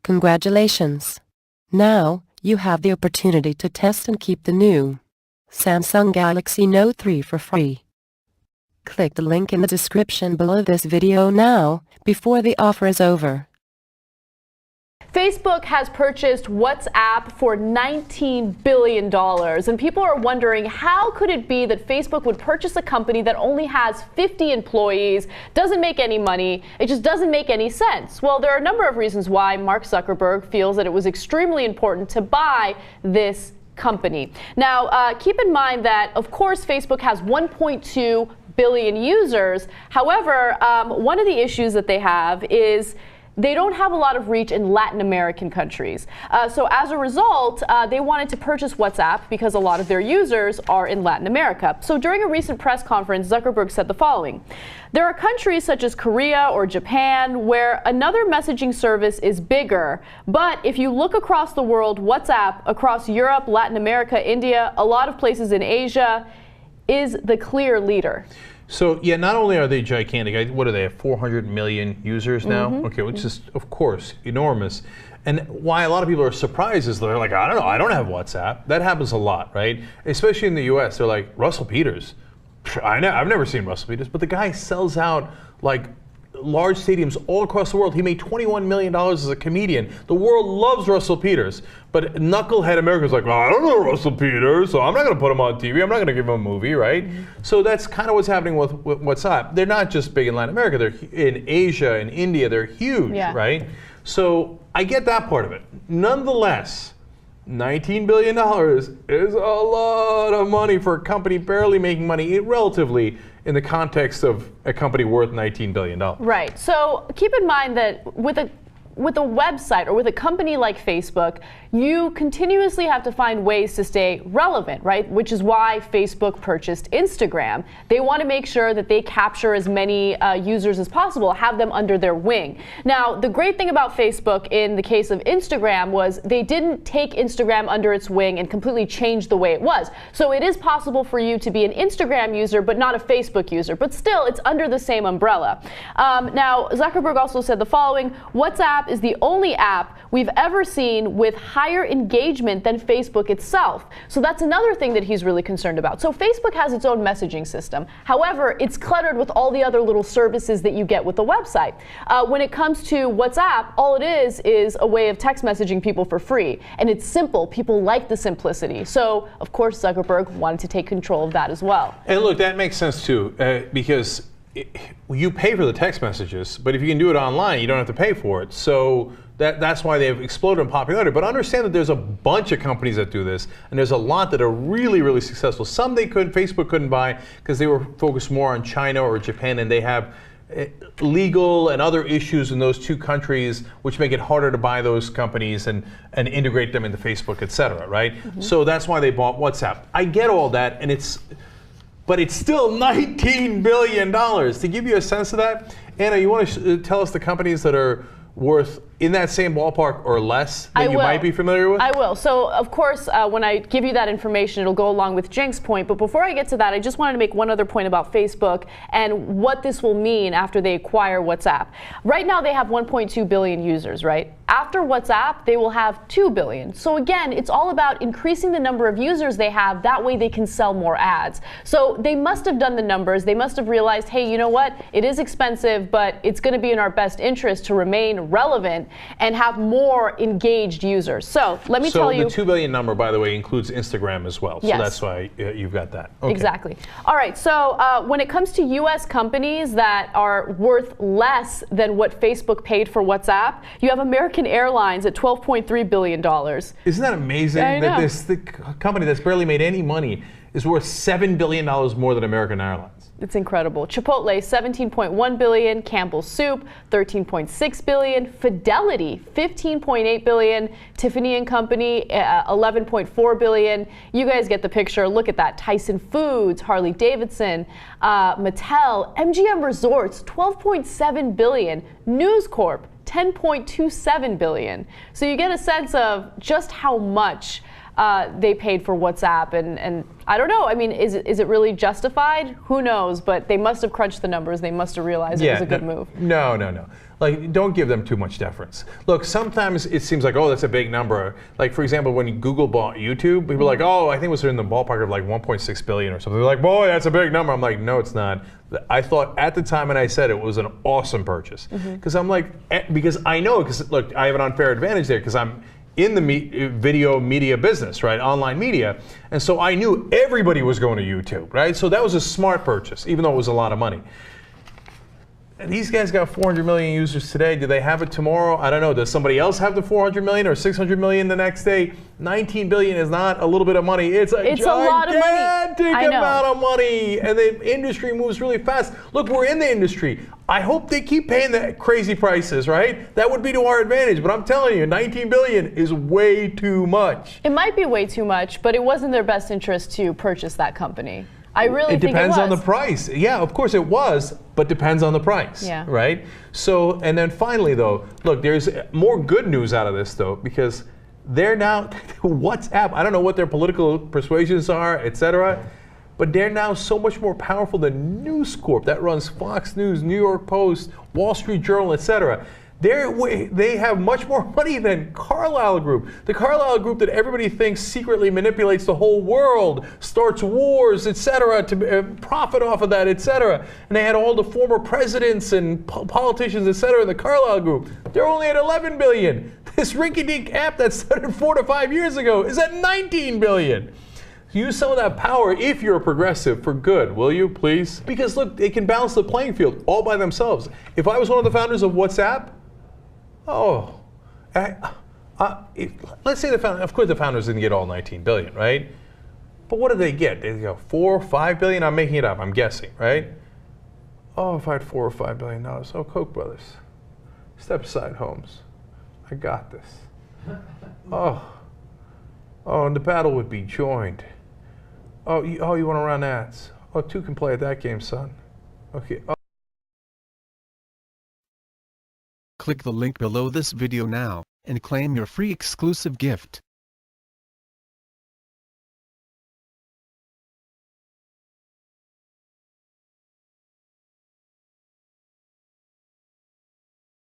Congratulations! Now, you have the opportunity to test and keep the new Samsung Galaxy Note 3 for free. Click the link in the description below this video now, before the offer is over. Facebook has purchased WhatsApp for $19 billion, and people are wondering, how could it be that Facebook would purchase a company that only has 50 employees, doesn't make any money, it just doesn't make any sense? Well, there are a number of reasons why Mark Zuckerberg feels that it was extremely important to buy this company. Now, keep in mind that, of course, Facebook has 1.2 billion users. However, one of the issues that they have is they don't have a lot of reach in Latin American countries. So as a result, they wanted to purchase WhatsApp because a lot of their users are in Latin America. So during a recent press conference, Zuckerberg said the following: "There are countries such as Korea or Japan where another messaging service is bigger. But if you look across the world, WhatsApp across Europe, Latin America, India, a lot of places in Asia is the clear leader." So, yeah, not only are they gigantic, what do they have, 400 million users now? Okay, which is, of course, enormous. And why a lot of people are surprised is they're like, I don't know, I don't have WhatsApp. That happens a lot, right? Especially in the US, they're like, Russell Peters. I've never seen Russell Peters, but the guy sells out like large stadiums all across the world. He made $21 million as a comedian. The world loves Russell Peters, but knucklehead America's like, well, I don't know Russell Peters, so I'm not going to put him on TV. I'm not going to give him a movie, right? So that's kind of what's happening with WhatsApp. They're not just big in Latin America. They're in Asia and India. They're huge, right? So I get that part of it. Nonetheless, $19 billion is a lot of money for a company barely making money, relatively, in the context of a company worth $19 billion. Right. So keep in mind that with a website or with a company like Facebook, you continuously have to find ways to stay relevant, right? Which is why Facebook purchased Instagram. They want to make sure that they capture as many users as possible, have them under their wing. Now, the great thing about Facebook in the case of Instagram was they didn't take Instagram under its wing and completely change the way it was. So it is possible for you to be an Instagram user but not a Facebook user, but still it's under the same umbrella. Now, Zuckerberg also said the following: WhatsApp is the only app we've ever seen with higher engagement than Facebook itself. So that's another thing that he's really concerned about. So Facebook has its own messaging system. However, it's cluttered with all the other little services that you get with the website. When it comes to WhatsApp, all it is a way of text messaging people for free. And it's simple. People like the simplicity. So, of course, Zuckerberg wanted to take control of that as well. And look, that makes sense too, because you pay for the text messages, but if you can do it online, you don't have to pay for it. So that's why they've exploded in popularity. But understand that there's a bunch of companies that do this, and there's a lot that are really, really successful. Some Facebook couldn't buy because they were focused more on China or Japan, and they have legal and other issues in those two countries, which make it harder to buy those companies and integrate them into Facebook, et cetera, right? So that's why they bought WhatsApp. I get all that, but it's still $19 billion. To give you a sense of that, Anna, you want to tell us the companies that are worth in that same ballpark or less that you might be familiar with? I will. So, of course, when I give you that information, it'll go along with Jenks' point. But before I get to that, I just wanted to make one other point about Facebook and what this will mean after they acquire WhatsApp. Right now, they have 1.2 billion users, right? After WhatsApp, they will have 2 billion. So again, it's all about increasing the number of users they have. That way they can sell more ads. So they must have done the numbers. They must have realized, hey, you know what? It is expensive, but it's going to be in our best interest to remain relevant and have more engaged users. So let me tell you. So the 2 billion number, by the way, includes Instagram as well. So that's why you've got that. Okay. Exactly. All right. So when it comes to U.S. companies that are worth less than what Facebook paid for WhatsApp, you have American Airlines at $12.3 billion. Isn't that amazing? That the company that's barely made any money is worth $7 billion more than American Airlines. It's incredible. Chipotle, $17.1 billion. Campbell's Soup, $13.6 billion. Fidelity, $15.8 billion. Tiffany & Company, $11.4 billion. You guys get the picture. Look at that. Tyson Foods, Harley Davidson, Mattel, MGM Resorts, $12.7 billion. News Corp, $10.27 billion. So you get a sense of just how much they paid for WhatsApp, and I don't know. I mean, is it really justified? Who knows? But they must have crunched the numbers. They must have realized it was a good move. No. Like, don't give them too much deference. Look, sometimes it seems like, oh, that's a big number. Like, for example, when Google bought YouTube, people were like, oh, I think it was in the ballpark of like 1.6 billion or something. They're like, boy, that's a big number. I'm like, no, it's not. I thought at the time, and I said it was an awesome purchase. Because I'm like, because I know, because look, I have an unfair advantage there because I'm in the video media business, right? Online media. And so I knew everybody was going to YouTube, right? So that was a smart purchase, even though it was a lot of money. And these guys got 400 million users today. Do they have it tomorrow? I don't know. Does somebody else have the 400 million or 600 million the next day? 19 billion is not a little bit of money. It's a lot of money. gigantic amount of money. And the industry moves really fast. Look, we're in the industry. I hope they keep paying the crazy prices, right? That would be to our advantage. But I'm telling you, 19 billion is way too much. It might be way too much, but it wasn't their best interest to purchase that company. I really think it was. It depends on the price. Yeah, of course it was, but depends on the price, right? So, and then finally though, look, there's more good news out of this though, because they're now, WhatsApp, I don't know what their political persuasions are, etc., but they're now so much more powerful than News Corp that runs Fox News, New York Post, Wall Street Journal, etc. They have much more money than Carlyle Group. The Carlyle Group that everybody thinks secretly manipulates the whole world, starts wars, etc., to profit off of that, etc. And they had all the former presidents and politicians, etc., in the Carlyle Group. They're only at 11 billion. This rinky-dink app that started 4 to 5 years ago is at 19 billion. Use some of that power if you're a progressive for good, will you, please? Because look, they can balance the playing field all by themselves. If I was one of the founders of WhatsApp, let's say of course the founders didn't get all 19 billion, right? But what did they get? They go 4 or 5 billion? I'm making it up, I'm guessing, right? Oh, if I had 4 or 5 billion dollars, Koch brothers, step aside, Holmes. I got this. And the battle would be joined. You want to run ads? Oh, 2 can play at that game, son. Okay. Click the link below this video now and claim your free exclusive gift.